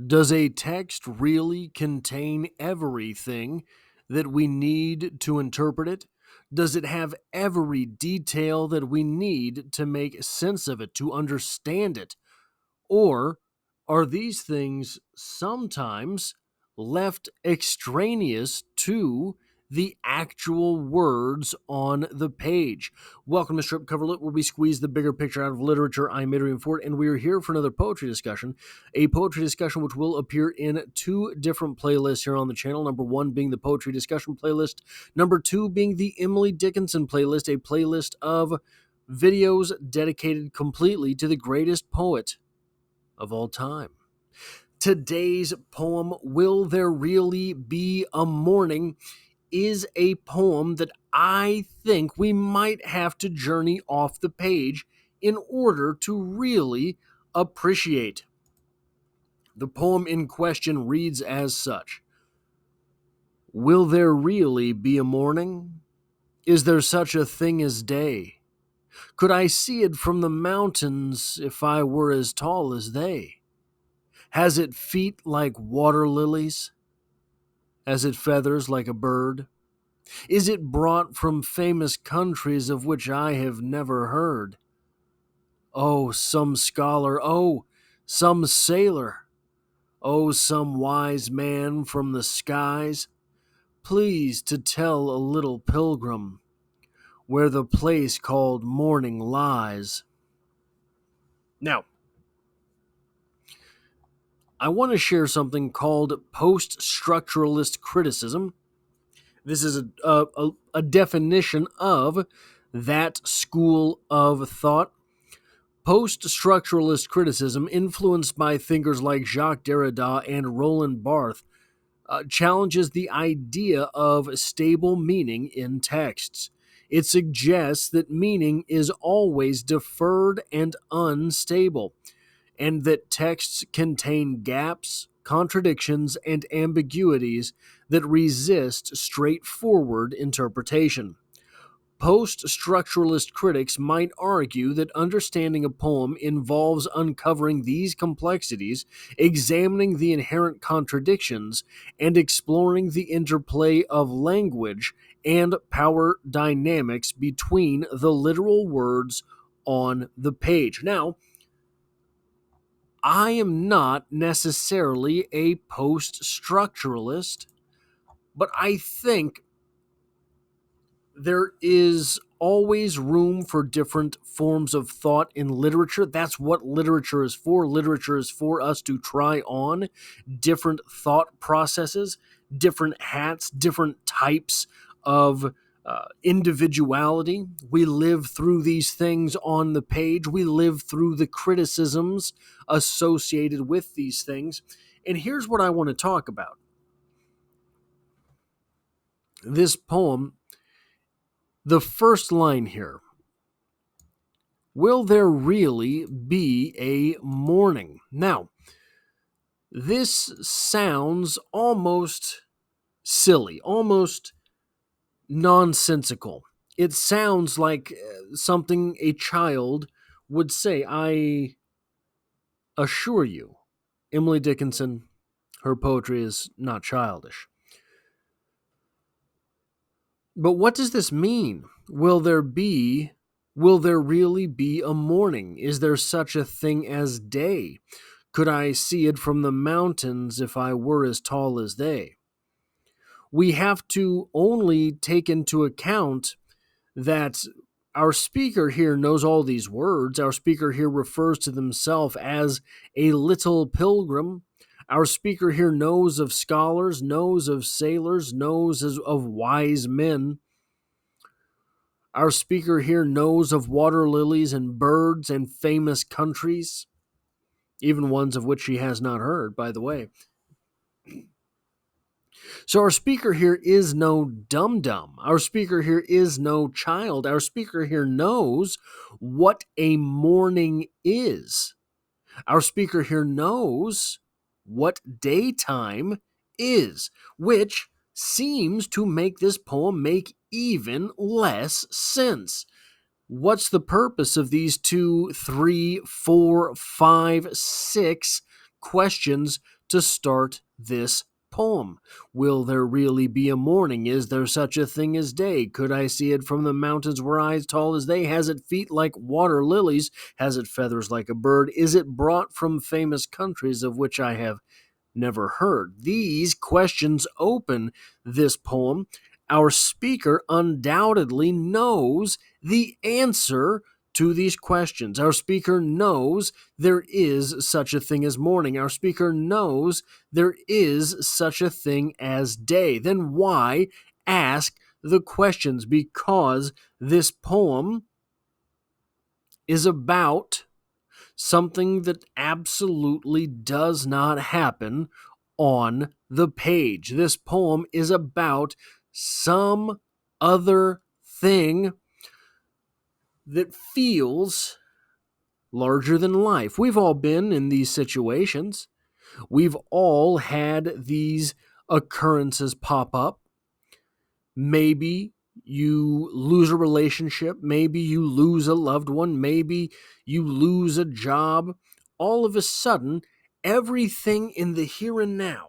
Does a text really contain everything that we need to interpret it? Does it have every detail that we need to make sense of it, to understand it? Or are these things sometimes left extraneous to the actual words on the page? Welcome to Strip Cover Lit, where we squeeze the bigger picture out of literature. I'm Adrian Ford, and we are here for another poetry discussion. A poetry discussion which will appear in two different playlists here on the channel. Number one being the poetry discussion playlist. Number two being the Emily Dickinson playlist, a playlist of videos dedicated completely to the greatest poet of all time. Today's poem, Will There Really Be a Morning, is a poem that I think we might have to journey off the page in order to really appreciate. The poem in question reads as such: Will there really be a morning? Is there such a thing as day? Could I see it from the mountains if I were as tall as they? Has it feet like water lilies? Has it feathers like a bird? Is it brought from famous countries of which I have never heard? Oh, some scholar, oh, some sailor, oh, some wise man from the skies, please to tell a little pilgrim where the place called morning lies. Now, I want to share something called PostStructuralist Criticism. This is a definition of that school of thought. Post-structuralist criticism, influenced by thinkers like Jacques Derrida and Roland Barthes, challenges the idea of stable meaning in texts. It suggests that meaning is always deferred and unstable, and that texts contain gaps, contradictions, and ambiguities that resist straightforward interpretation. Post-structuralist critics might argue that understanding a poem involves uncovering these complexities, examining the inherent contradictions, and exploring the interplay of language and power dynamics between the literal words on the page. Now, I am not necessarily a post-structuralist, but I think there is always room for different forms of thought in literature. That's what literature is for. Literature is for us to try on different thought processes, different hats, different types of individuality. We live through these things on the page. We live through the criticisms associated with these things. And here's what I want to talk about. This poem, the first line here: will there really be a morning? Now, this sounds almost silly, almost nonsensical. It sounds like something a child would say. I assure you, Emily Dickinson, her poetry is not childish. But what does this mean? Will there really be a morning? Is there such a thing as day? Could I see it from the mountains if I were as tall as they? We have to only take into account that our speaker here knows all these words. Our speaker here refers to himself as a little pilgrim. Our speaker here knows of scholars, knows of sailors, knows of wise men. Our speaker here knows of water lilies and birds and famous countries, even ones of which he has not heard, by the way. So our speaker here is no dum-dum. Our speaker here is no child. Our speaker here knows what a morning is. Our speaker here knows what daytime is, which seems to make this poem make even less sense. What's the purpose of these 2, 3, 4, 5, 6 questions to start this poem? Will there really be a morning? Is there such a thing as day? Could I see it from the mountains? Were eyes tall as they? Has it feet like water lilies? Has it feathers like a bird? Is it brought from famous countries of which I have never heard? These questions open this poem. Our speaker undoubtedly knows the answer to these questions. Our speaker knows there is such a thing as morning. Our speaker knows there is such a thing as day. Then why ask the questions? Because this poem is about something that absolutely does not happen on the page. This poem is about some other thing that feels larger than life. We've all been in these situations. We've all had these occurrences pop up. Maybe you lose a relationship. Maybe you lose a loved one. Maybe you lose a job. All of a sudden, everything in the here and now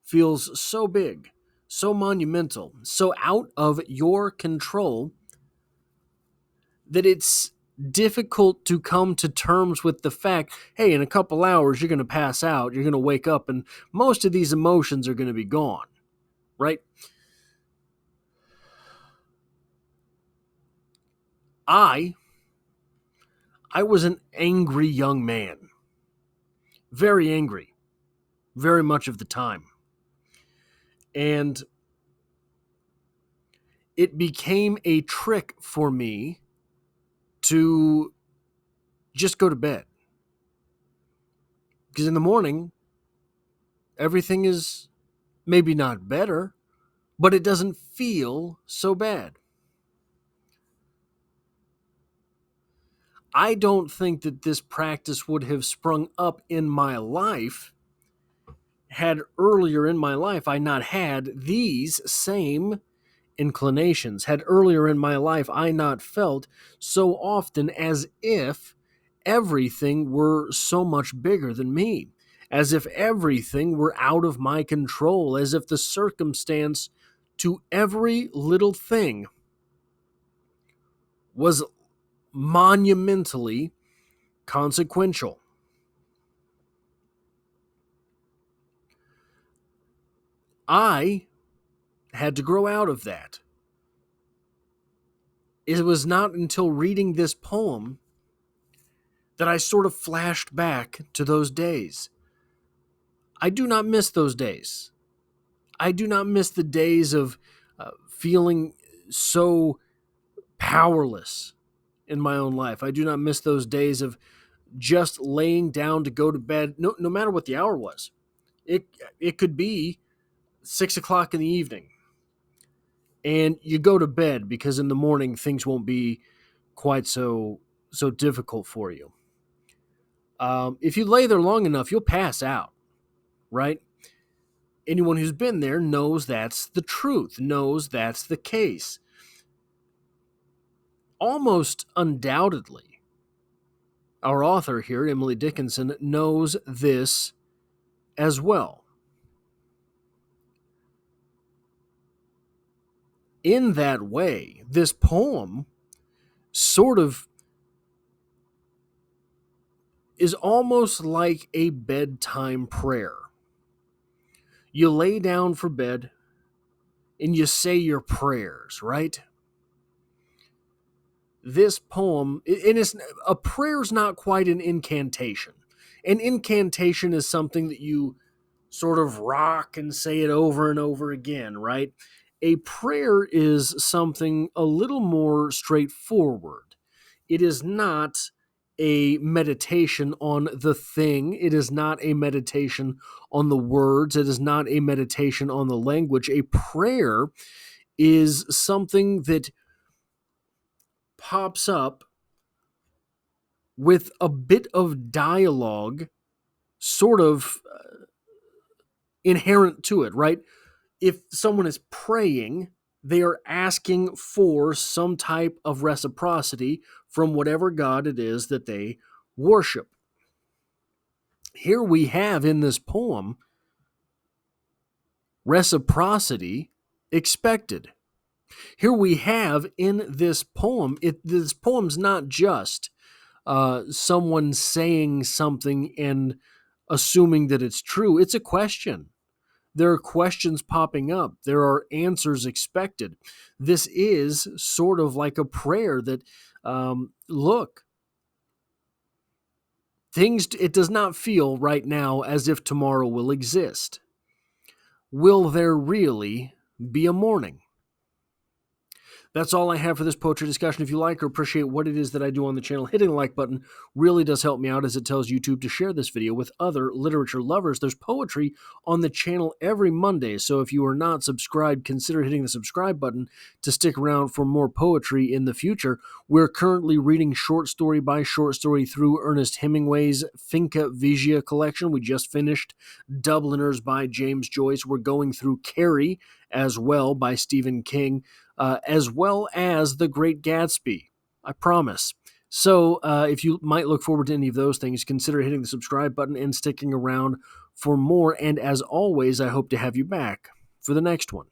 feels so big, so monumental, so out of your control that it's difficult to come to terms with the fact, hey, in a couple hours, you're going to pass out, you're going to wake up, and most of these emotions are going to be gone, right? I was an angry young man, very angry, very much of the time. And it became a trick for me to just go to bed. Because in the morning, everything is maybe not better, but it doesn't feel so bad. I don't think that this practice would have sprung up in my life had earlier in my life I not had these same inclinations, had earlier in my life I not felt so often as if everything were so much bigger than me, as if everything were out of my control, as if the circumstance to every little thing was monumentally consequential. I had to grow out of that. It was not until reading this poem that I sort of flashed back to those days. I do not miss those days. I do not miss the days of feeling so powerless in my own life. I do not miss those days of just laying down to go to bed, no matter what the hour was. It could be 6 o'clock in the evening, and you go to bed because in the morning things won't be quite so difficult for you. If you lay there long enough, you'll pass out, right? Anyone who's been there knows that's the truth, knows that's the case. Almost undoubtedly, our author here, Emily Dickinson, knows this as well. In that way, this poem sort of is almost like a bedtime prayer. You lay down for bed and you say your prayers, right? This poem, and it's a prayer's not quite an incantation. An incantation is something that you sort of rock and say it over and over again, right? A prayer is something a little more straightforward. It is not a meditation on the thing. It is not a meditation on the words. It is not a meditation on the language. A prayer is something that pops up with a bit of dialogue sort of inherent to it, right? If someone is praying, they are asking for some type of reciprocity from whatever God it is that they worship. Here we have in this poem reciprocity expected. Here we have in this poem, this poem's not just someone saying something and assuming that it's true. It's a question. There are questions popping up. There are answers expected. This is sort of like a prayer that, look, it does not feel right now as if tomorrow will exist. Will there really be a morning? That's all I have for this poetry discussion. If you like or appreciate what it is that I do on the channel, hitting the like button really does help me out, as it tells YouTube to share this video with other literature lovers. There's poetry on the channel every Monday, so if you are not subscribed, consider hitting the subscribe button to stick around for more poetry in the future. We're currently reading short story by short story through Ernest Hemingway's Finca Vigia collection. We just finished Dubliners by James Joyce. We're going through Carrie as well by Stephen King. As well as The Great Gatsby. I promise. So if you might look forward to any of those things, consider hitting the subscribe button and sticking around for more. And as always, I hope to have you back for the next one.